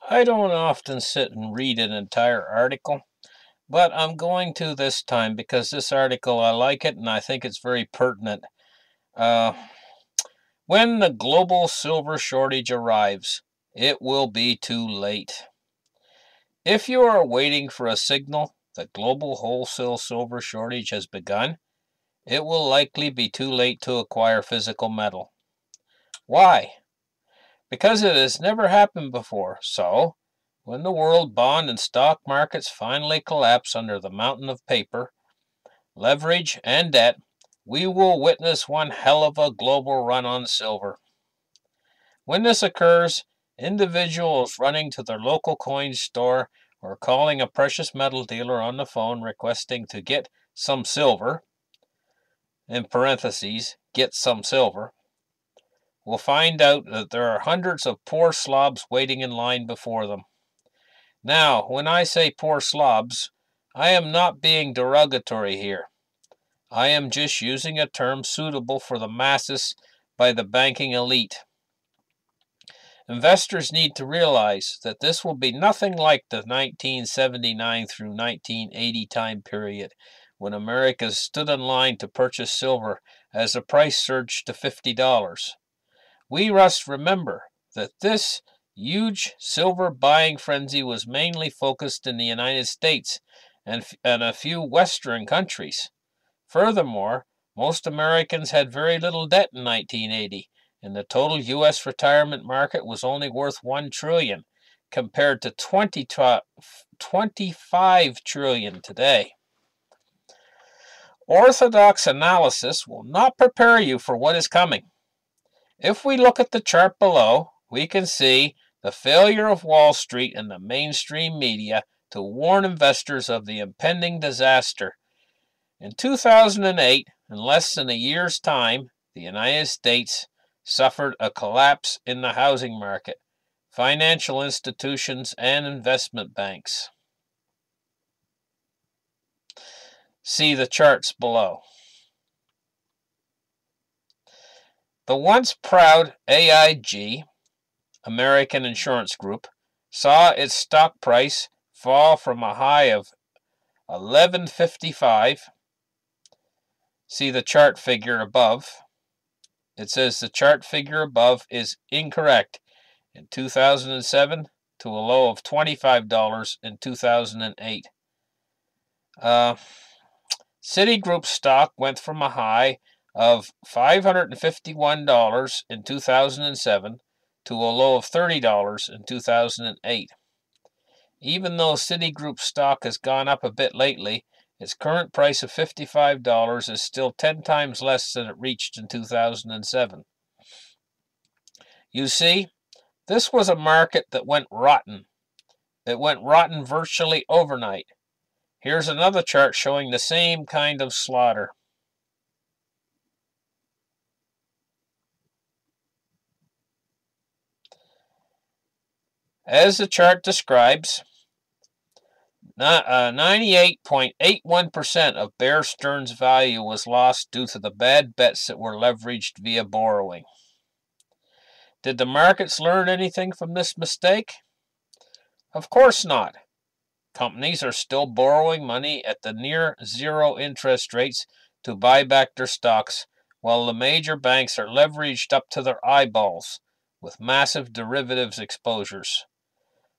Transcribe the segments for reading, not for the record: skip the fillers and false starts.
I don't often sit and read an entire article, but I'm going to this time because this article, I like it and I think it's very pertinent. Uh, when the global silver shortage arrives, it will be too late. If you are waiting for a signal that global wholesale silver shortage has begun, it will likely be too late to acquire physical metal. Why? Because it has never happened before. So, when the world bond and stock markets finally collapse under the mountain of paper, leverage, and debt, we will witness one hell of a global run on silver. When this occurs, individuals running to their local coin store or calling a precious metal dealer on the phone requesting to get some silver, in parentheses, get some silver, will find out that there are hundreds of poor slobs waiting in line before them. Now, when I say poor slobs, I am not being derogatory here. I am just using a term suitable for the masses by the banking elite. Investors need to realize that this will be nothing like the 1979 through 1980 time period when America stood in line to purchase silver as the price surged to $50. We must remember that this huge silver buying frenzy was mainly focused in the United States and a few Western countries. Furthermore, most Americans had very little debt in 1980, and the total U.S. retirement market was only worth $1 trillion compared to 25 trillion today. Orthodox analysis will not prepare you for what is coming. If we look at the chart below, we can see the failure of Wall Street and the mainstream media to warn investors of the impending disaster. In 2008, in less than a year's time, the United States suffered a collapse in the housing market, financial institutions, and investment banks. See the charts below. The once proud AIG, American Insurance Group, saw its stock price fall from a high of 11.55. See the chart figure above. It says the chart figure above is incorrect in 2007 to a low of $25 in 2008. Citigroup stock went from a high of $551 in 2007 to a low of $30 in 2008. Even though Citigroup stock has gone up a bit lately, its current price of $55 is still 10 times less than it reached in 2007. You see, this was a market that went rotten. It went rotten virtually overnight. Here's another chart showing the same kind of slaughter. As the chart describes, 98.81% of Bear Stearns' value was lost due to the bad bets that were leveraged via borrowing. Did the markets learn anything from this mistake? Of course not. Companies are still borrowing money at the near zero interest rates to buy back their stocks, while the major banks are leveraged up to their eyeballs with massive derivatives exposures.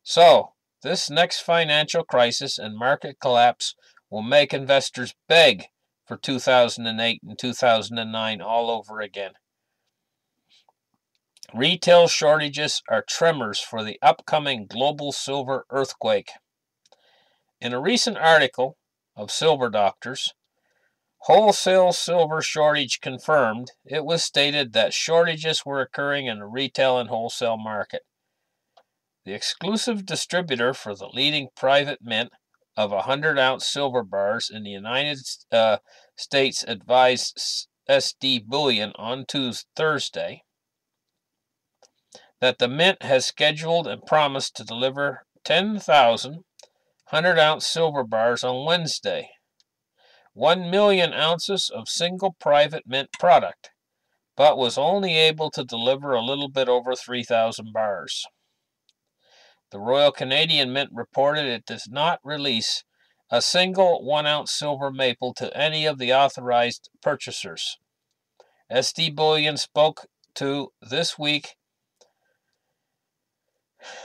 So, this next financial crisis and market collapse will make investors beg for 2008 and 2009 all over again. Retail shortages are tremors for the upcoming global silver earthquake. In a recent article of Silver Doctors, wholesale silver shortage confirmed, it was stated that shortages were occurring in the retail and wholesale market. The exclusive distributor for the leading private mint of 100-ounce silver bars in the United States advised SD Bullion on Thursday that the mint has scheduled and promised to deliver 10,000 100-ounce silver bars on Wednesday, 1 million ounces of single private mint product, but was only able to deliver a little bit over 3,000 bars. The Royal Canadian Mint reported it does not release a single 1-ounce silver maple to any of the authorized purchasers. SD Bullion spoke to This Week.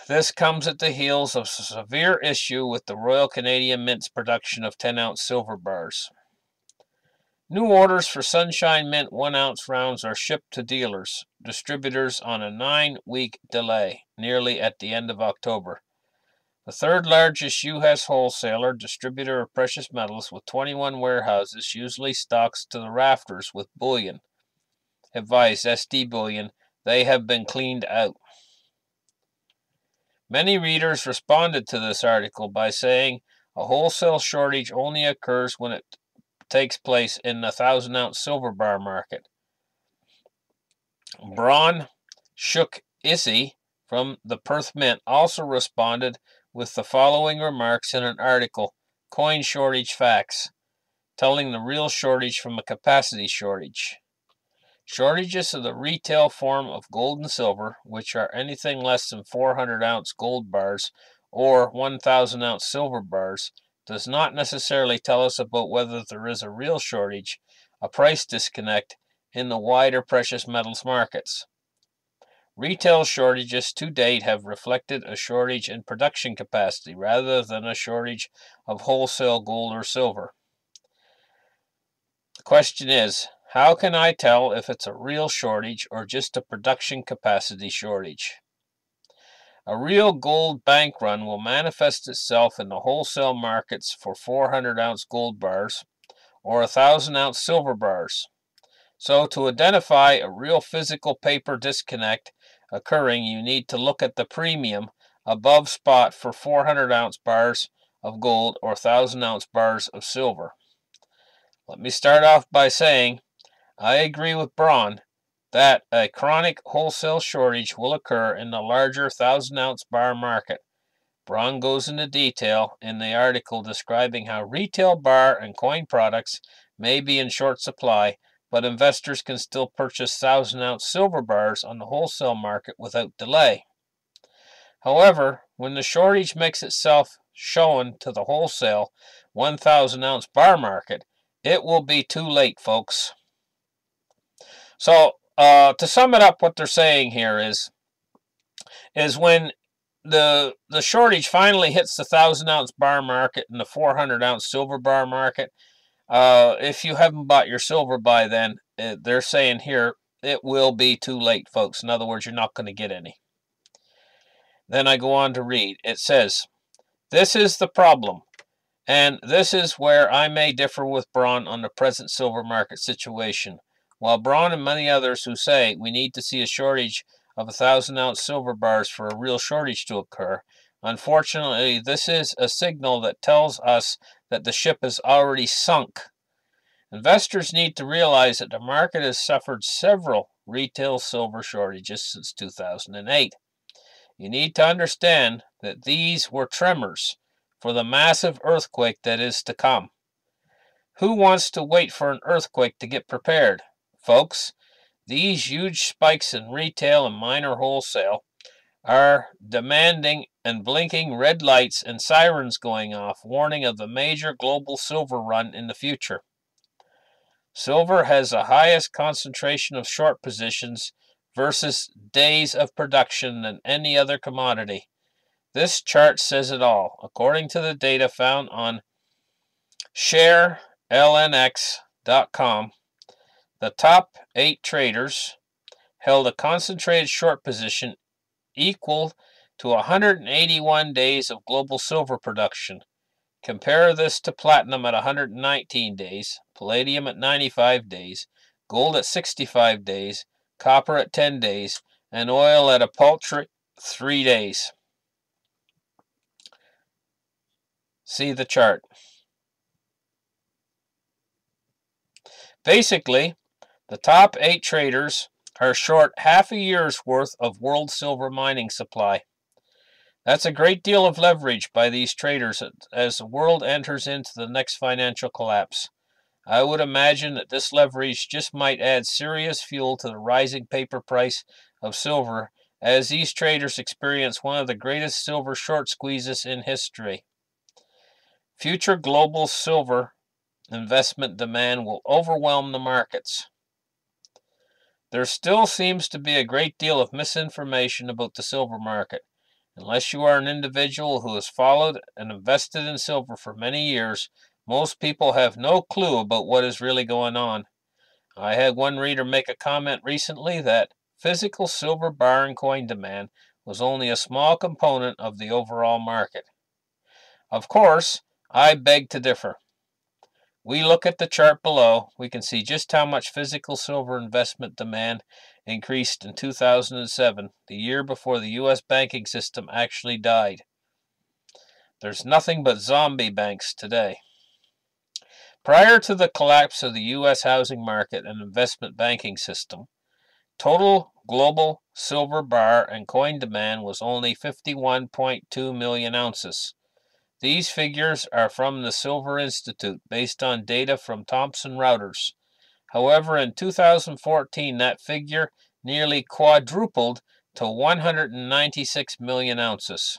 This comes at the heels of a severe issue with the Royal Canadian Mint's production of 10-ounce silver bars. New orders for Sunshine Mint 1-ounce rounds are shipped to dealers, distributors on a 9-week delay, nearly at the end of October. The third largest U.S. wholesaler, distributor of precious metals with 21 warehouses, usually stocks to the rafters with bullion. Advised SD Bullion, they have been cleaned out. Many readers responded to this article by saying a wholesale shortage only occurs when it takes place in the 1,000-ounce silver bar market. Braun Shook-Issy from the Perth Mint also responded with the following remarks in an article, Coin Shortage Facts, telling the real shortage from a capacity shortage. Shortages of the retail form of gold and silver, which are anything less than 400-ounce gold bars or 1,000-ounce silver bars, does not necessarily tell us about whether there is a real shortage, a price disconnect, in the wider precious metals markets. Retail shortages to date have reflected a shortage in production capacity rather than a shortage of wholesale gold or silver. The question is, how can I tell if it's a real shortage or just a production capacity shortage? A real gold bank run will manifest itself in the wholesale markets for 400-ounce gold bars or 1,000-ounce silver bars. So to identify a real physical paper disconnect occurring, you need to look at the premium above spot for 400-ounce bars of gold or 1,000-ounce bars of silver. Let me start off by saying I agree with Braun that a chronic wholesale shortage will occur in the larger 1,000-ounce bar market. Braun goes into detail in the article describing how retail bar and coin products may be in short supply, but investors can still purchase 1,000-ounce silver bars on the wholesale market without delay. However, when the shortage makes itself shown to the wholesale 1,000-ounce bar market, it will be too late, folks. So, to sum it up, what they're saying here is when the shortage finally hits the 1,000-ounce bar market and the 400-ounce silver bar market, if you haven't bought your silver by then, they're saying here, it will be too late, folks. In other words, you're not going to get any. Then I go on to read. It says, this is the problem, and this is where I may differ with Braun on the present silver market situation. While Braun and many others who say we need to see a shortage of 1,000-ounce silver bars for a real shortage to occur, unfortunately, this is a signal that tells us that the ship has already sunk. Investors need to realize that the market has suffered several retail silver shortages since 2008. You need to understand that these were tremors for the massive earthquake that is to come. Who wants to wait for an earthquake to get prepared? Folks, these huge spikes in retail and minor wholesale are demanding and blinking red lights and sirens going off, warning of the major global silver run in the future. Silver has the highest concentration of short positions versus days of production than any other commodity. This chart says it all. According to the data found on sharelnx.com, the top 8 traders held a concentrated short position equal to 181 days of global silver production. Compare this to platinum at 119 days, palladium at 95 days, gold at 65 days, copper at 10 days, and oil at a paltry 3 days. See the chart. Basically, the top 8 traders are short half a year's worth of world silver mining supply. That's a great deal of leverage by these traders as the world enters into the next financial collapse. I would imagine that this leverage just might add serious fuel to the rising paper price of silver as these traders experience one of the greatest silver short squeezes in history. Future global silver investment demand will overwhelm the markets. There still seems to be a great deal of misinformation about the silver market. Unless you are an individual who has followed and invested in silver for many years, most people have no clue about what is really going on. I had one reader make a comment recently that physical silver bar and coin demand was only a small component of the overall market. Of course, I beg to differ. We look at the chart below, we can see just how much physical silver investment demand increased in 2007, the year before the U.S. banking system actually died. There's nothing but zombie banks today. Prior to the collapse of the U.S. housing market and investment banking system, total global silver bar and coin demand was only 51.2 million ounces. These figures are from the Silver Institute, based on data from Thomson Reuters. However, in 2014, that figure nearly quadrupled to 196 million ounces.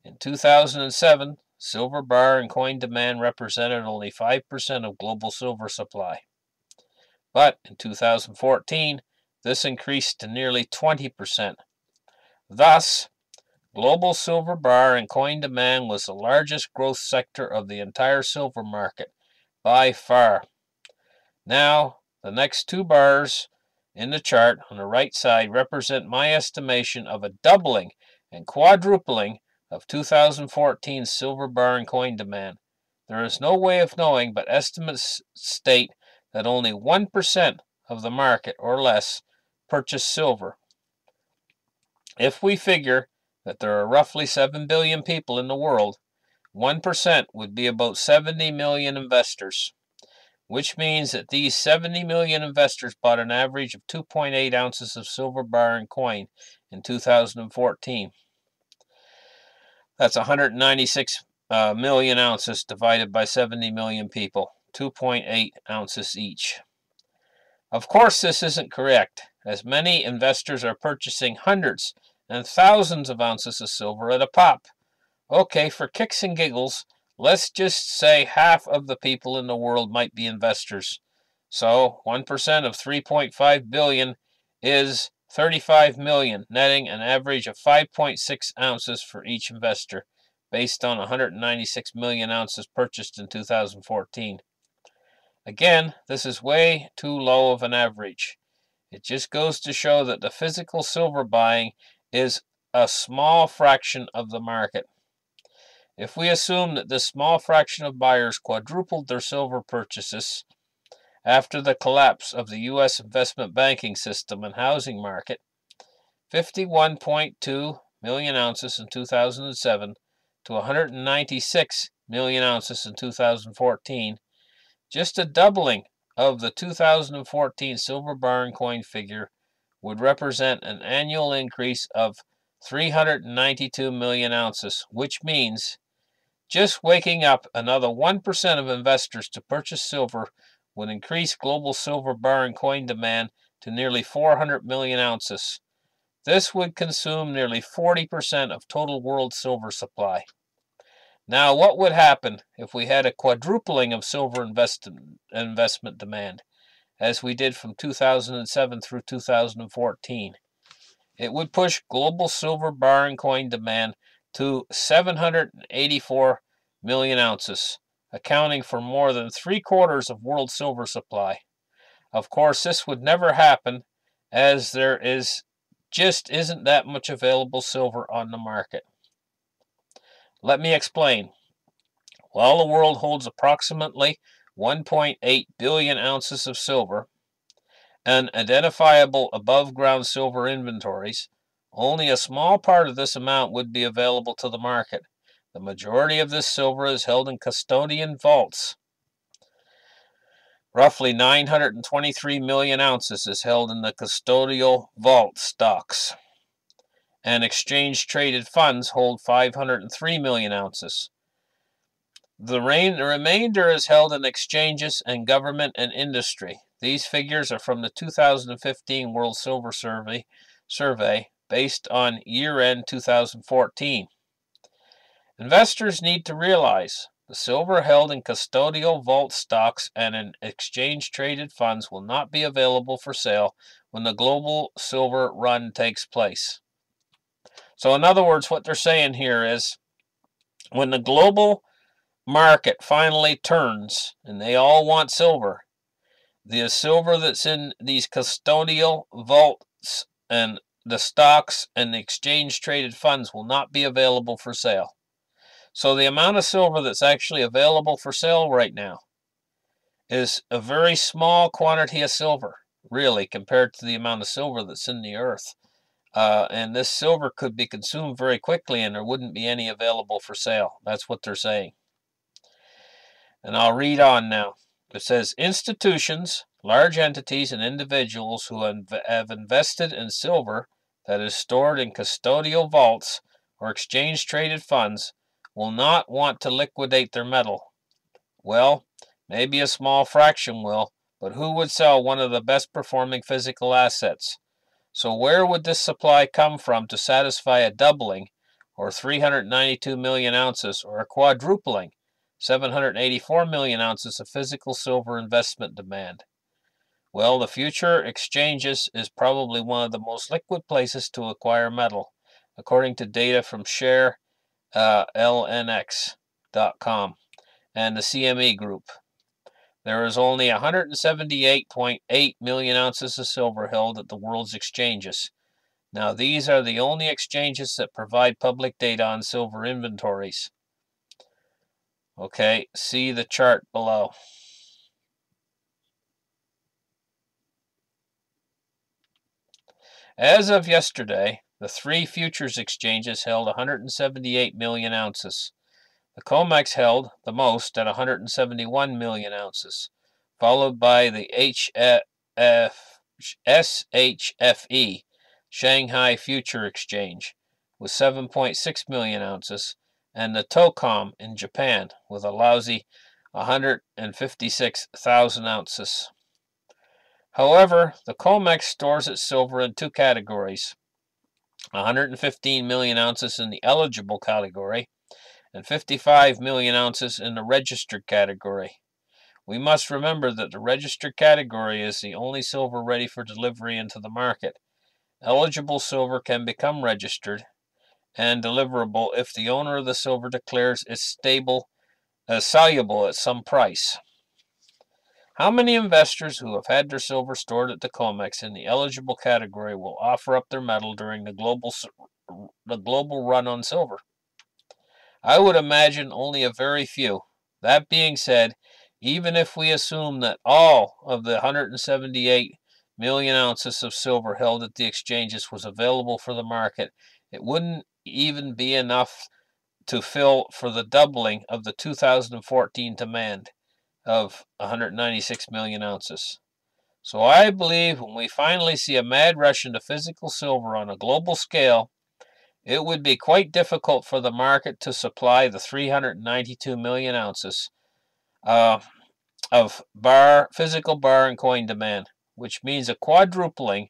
In 2007, silver bar and coin demand represented only 5% of global silver supply. But in 2014, this increased to nearly 20%. Thus, global silver bar and coin demand was the largest growth sector of the entire silver market, by far. Now, the next two bars in the chart on the right side represent my estimation of a doubling and quadrupling of 2014 silver bar and coin demand. There is no way of knowing, but estimates state that only 1% of the market, or less, purchase silver. If we figure that there are roughly 7 billion people in the world, 1% would be about 70 million investors, which means that these 70 million investors bought an average of 2.8 ounces of silver bar and coin in 2014. That's 196 million ounces divided by 70 million people, 2.8 ounces each. Of course, this isn't correct, as many investors are purchasing hundreds and thousands of ounces of silver at a pop. Okay, for kicks and giggles, let's just say half of the people in the world might be investors. So 1% of 3.5 billion is 35 million, netting an average of 5.6 ounces for each investor, based on 196 million ounces purchased in 2014. Again, this is way too low of an average. It just goes to show that the physical silver buying is a small fraction of the market. If we assume that this small fraction of buyers quadrupled their silver purchases after the collapse of the U.S. investment banking system and housing market, 51.2 million ounces in 2007 to 196 million ounces in 2014, just a doubling of the 2014 silver bar and coin figure would represent an annual increase of 392 million ounces, which means just waking up another 1% of investors to purchase silver would increase global silver bar and coin demand to nearly 400 million ounces. This would consume nearly 40% of total world silver supply. Now, what would happen if we had a quadrupling of silver investment demand, as we did from 2007 through 2014? It would push global silver bar and coin demand to 784 million ounces, accounting for more than 3/4 of world silver supply. Of course, this would never happen, as there just isn't that much available silver on the market. Let me explain. While the world holds approximately 1.8 billion ounces of silver and identifiable above-ground silver inventories, only a small part of this amount would be available to the market. The majority of this silver is held in custodian vaults. Roughly 923 million ounces is held in the custodial vault stocks, and exchange-traded funds hold 503 million ounces. The remainder is held in exchanges and government and industry. These figures are from the 2015 World Silver Survey, based on year-end 2014. Investors need to realize the silver held in custodial vault stocks and in exchange-traded funds will not be available for sale when the global silver run takes place. So in other words, what they're saying here is when the global market finally turns and they all want silver, the silver that's in these custodial vaults and the stocks and the exchange-traded funds will not be available for sale. So the amount of silver that's actually available for sale right now is a very small quantity of silver, really, compared to the amount of silver that's in the earth. And this silver could be consumed very quickly and there wouldn't be any available for sale. That's what they're saying. And I'll read on now. It says, institutions, large entities, and individuals who have invested in silver that is stored in custodial vaults or exchange-traded funds will not want to liquidate their metal. Well, maybe a small fraction will, but who would sell one of the best performing physical assets? So where would this supply come from to satisfy a doubling, or 392 million ounces, or a quadrupling, 784 million ounces of physical silver investment demand? Well, the future exchanges is probably one of the most liquid places to acquire metal, according to data from ShareLNX.com and the CME Group. There is only 178.8 million ounces of silver held at the world's exchanges. Now, these are the only exchanges that provide public data on silver inventories. Okay, see the chart below. As of yesterday, the three futures exchanges held 178 million ounces. The COMEX held the most at 171 million ounces, followed by the SHFE, Shanghai Future Exchange, with 7.6 million ounces, and the TOCOM in Japan, with a lousy 156,000 ounces. However, the COMEX stores its silver in two categories, 115 million ounces in the eligible category, and 55 million ounces in the registered category. We must remember that the registered category is the only silver ready for delivery into the market. Eligible silver can become registered and deliverable if the owner of the silver declares it's soluble at some price. How many investors who have had their silver stored at the COMEX in the eligible category will offer up their metal during the global run on silver? I would imagine only a very few. That being said, even if we assume that all of the 178 million ounces of silver held at the exchanges was available for the market, it wouldn't even be enough to fill for the doubling of the 2014 demand of 196 million ounces. So I believe when we finally see a mad rush into physical silver on a global scale, it would be quite difficult for the market to supply the 392 million ounces of physical bar and coin demand, which means a quadrupling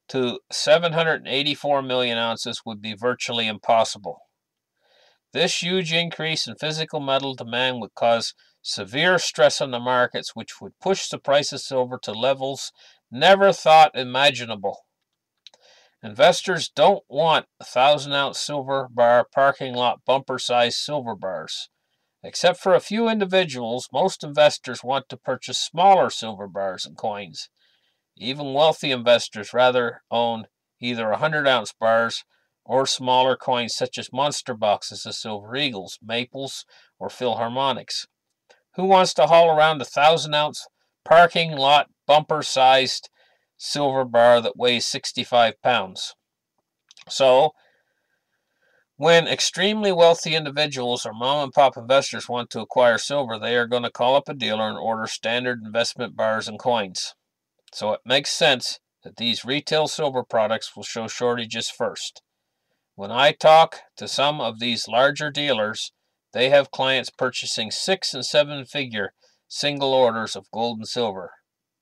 to 784 million ounces would be virtually impossible. This huge increase in physical metal demand would cause severe stress on the markets, which would push the price of silver to levels never thought imaginable. Investors don't want 1,000-ounce silver bar parking lot bumper-sized silver bars. Except for a few individuals, most investors want to purchase smaller silver bars and coins. Even wealthy investors rather own either 100-ounce bars or smaller coins such as monster boxes of silver eagles, maples, or Philharmonics. Who wants to haul around a 1,000-ounce parking lot bumper-sized silver bar that weighs 65 pounds? So, when extremely wealthy individuals or mom-and-pop investors want to acquire silver, they are going to call up a dealer and order standard investment bars and coins. So it makes sense that these retail silver products will show shortages first. When I talk to some of these larger dealers, they have clients purchasing 6- and 7-figure single orders of gold and silver.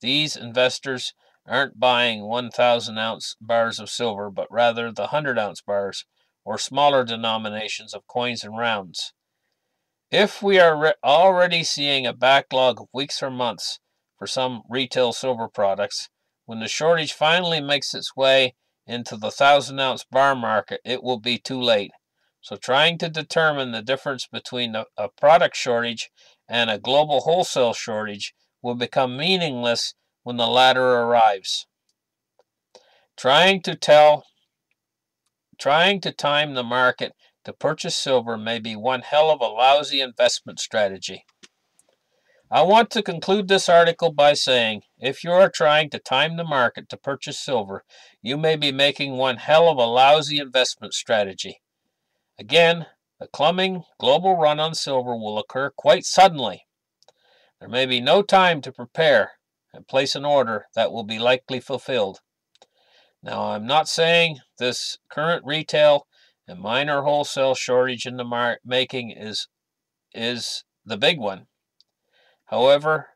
These investors aren't buying 1,000-ounce bars of silver, but rather the 100-ounce bars, or smaller denominations of coins and rounds. If we are already seeing a backlog of weeks or months for some retail silver products, when the shortage finally makes its way into the 1,000-ounce bar market, it will be too late. So trying to determine the difference between a product shortage and a global wholesale shortage will become meaningless when the latter arrives. Trying to time the market to purchase silver may be one hell of a lousy investment strategy. I want to conclude this article by saying, if you are trying to time the market to purchase silver, you may be making one hell of a lousy investment strategy. Again, the coming global run on silver will occur quite suddenly. There may be no time to prepare and place an order that will be likely fulfilled. Now, I'm not saying this current retail and minor wholesale shortage in the making is the big one. However,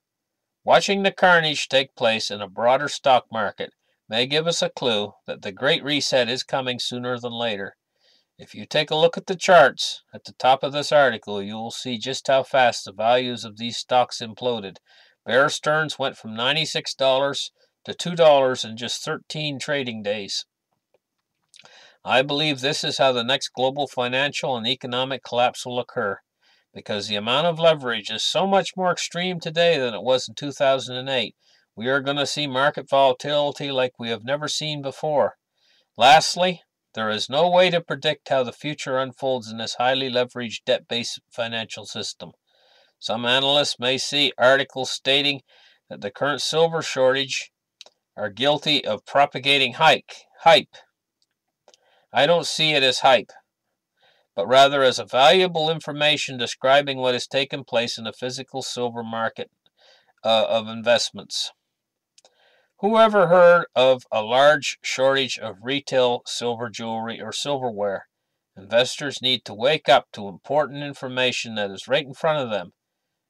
watching the carnage take place in a broader stock market may give us a clue that the Great Reset is coming sooner than later. If you take a look at the charts at the top of this article, you will see just how fast the values of these stocks imploded. Bear Stearns went from $96 to $2 in just 13 trading days. I believe this is how the next global financial and economic collapse will occur, because the amount of leverage is so much more extreme today than it was in 2008. We are going to see market volatility like we have never seen before. Lastly, there is no way to predict how the future unfolds in this highly leveraged debt-based financial system. Some analysts may see articles stating that the current silver shortage are guilty of propagating hype. I don't see it as hype, but rather as a valuable information describing what has taken place in the physical silver market of investments. Who ever heard of a large shortage of retail silver jewelry or silverware? Investors need to wake up to important information that is right in front of them.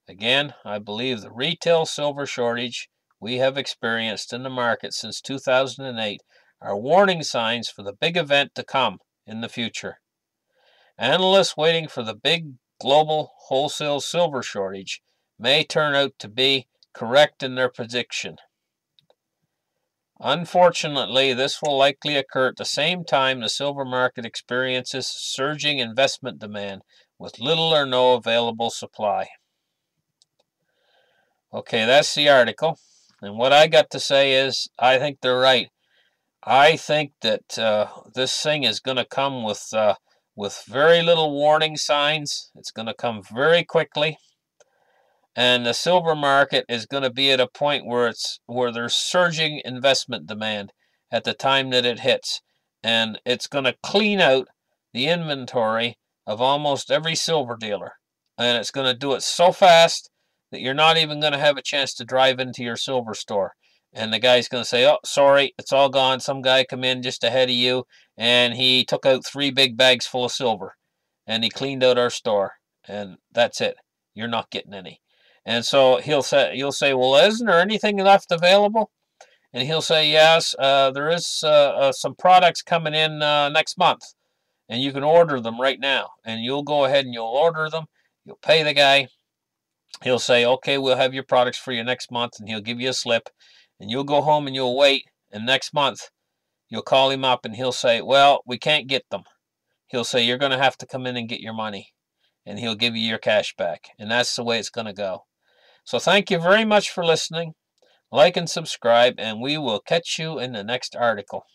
Again, I believe the retail silver shortage we have experienced in the market since 2008 are warning signs for the big event to come in the future. Analysts waiting for the big global wholesale silver shortage may turn out to be correct in their prediction. Unfortunately, this will likely occur at the same time the silver market experiences surging investment demand with little or no available supply. Okay, that's the article. And what I got to say is, I think they're right. I think that this thing is going to come with very little warning signs. It's going to come very quickly. And the silver market is going to be at a point where there's surging investment demand at the time that it hits, and it's going to clean out the inventory of almost every silver dealer, and it's going to do it so fast that you're not even going to have a chance to drive into your silver store, and the guy's going to say, "Oh, sorry, it's all gone. Some guy come in just ahead of you, and he took out 3 big bags full of silver, and he cleaned out our store, and that's it. You're not getting any." And so you'll say, well, isn't there anything left available? And he'll say, yes, there is some products coming in next month, and you can order them right now. And you'll go ahead and you'll order them. You'll pay the guy. He'll say, okay, we'll have your products for you next month, and he'll give you a slip. And you'll go home and you'll wait. And next month, you'll call him up, and he'll say, well, we can't get them. He'll say, you're going to have to come in and get your money. And he'll give you your cash back. And that's the way it's going to go. So thank you very much for listening. Like and subscribe, and we will catch you in the next article.